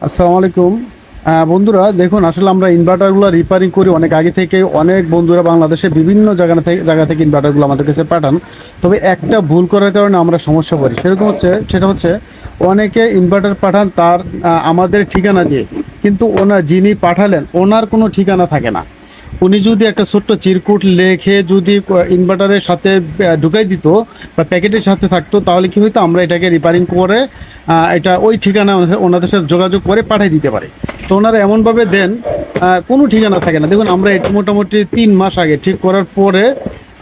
আসসালামু আলাইকুম। বন্ধুরা দেখুন, আসলে আমরা ইনভার্টারগুলো রিপেয়ারিং করি অনেক আগে থেকে। অনেক বন্ধুরা বাংলাদেশে বিভিন্ন জায়গা থেকে ইনভার্টারগুলো আমাদের কাছে পাঠান। তবে একটা ভুল করার কারণে আমরা সমস্যা করি, সেটা হচ্ছে অনেকে ইনভার্টার পাঠান তার আমাদের ঠিকানা দিয়ে, কিন্তু যিনি পাঠালেন ওনার কোনো ঠিকানা থাকে না। উনি যদি একটা ছোট্ট চিরকুট লেখে যদি ইনভার্টারের সাথে ঢুকাই দিত বা প্যাকেটের সাথে থাকতো, তাহলে কি হতো, আমরা এটাকে রিপেয়ারিং করে এটা ওই ঠিকানা ওনাদের সাথে যোগাযোগ করে পাঠিয়ে দিতে পারি। তো ওনারা এমনভাবে দেন কোনো ঠিকানা থাকে না। দেখুন, আমরা এটা মোটামুটি 3 মাস আগে ঠিক করার পরে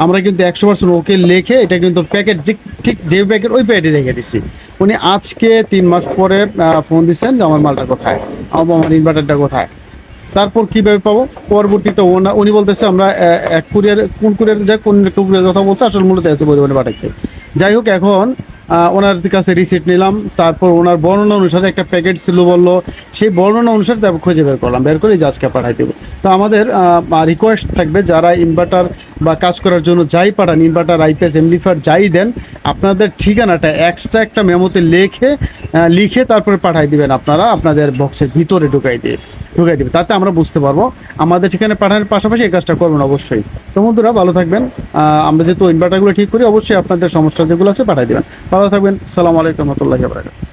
আমরা কিন্তু 100% ওকে লেখে এটা কিন্তু প্যাকেট ঠিক যে প্যাকেট ওই প্যাকেটে রেখে দিচ্ছি। উনি আজকে 3 মাস পরে ফোন দিচ্ছেন যে আমার মালটা কোথায়, আমার ইনভার্টারটা কোথায়। তারপর কীভাবে পাবো, পরবর্তীতে উনি বলতেছে আমরা এক কুরিয়ার, কোন কুরিয়ার যায়, কোন কুরিয়ার কথা বলছে, আসলে মূলত আছে পরিমাণে পাঠাচ্ছে। যাই হোক, এখন ওনার কাছে রিসিপ্ট নিলাম, তারপর ওনার বর্ণনা অনুসারে একটা প্যাকেট ছিল বললো, সেই বর্ণনা অনুসারে তারপর খুঁজে বের করলাম, বের করে আজকে পাঠাই দেবো। তো আমাদের রিকোয়েস্ট থাকবে, যারা ইনভার্টার বা কাজ করার জন্য যাই পাঠান, ইনভার্টার, আইপিএস, এমপ্লিফায়ার যাই দেন, আপনাদের ঠিকানাটা এক্সট্রা একটা মেমোতে লিখে তারপরে পাঠাই দিবেন, আপনারা আপনাদের বক্সের ভিতরে ঢুকাই দিবে, তাতে আমরা বুঝতে পারবো। আমাদের ঠিকানা পাঠানোর পাশাপাশি এই কাজটা করবেন অবশ্যই। তো বন্ধুরা ভালো থাকবেন। আমরা যেহেতু ইনভার্টারগুলো ঠিক করি, অবশ্যই আপনাদের সমস্যা যেগুলো আছে পাঠিয়ে দেবেন। ভালো থাকবেন। আসসালামু আলাইকুম রহমতুল্লাহি ওয়া বারাকাতুহু।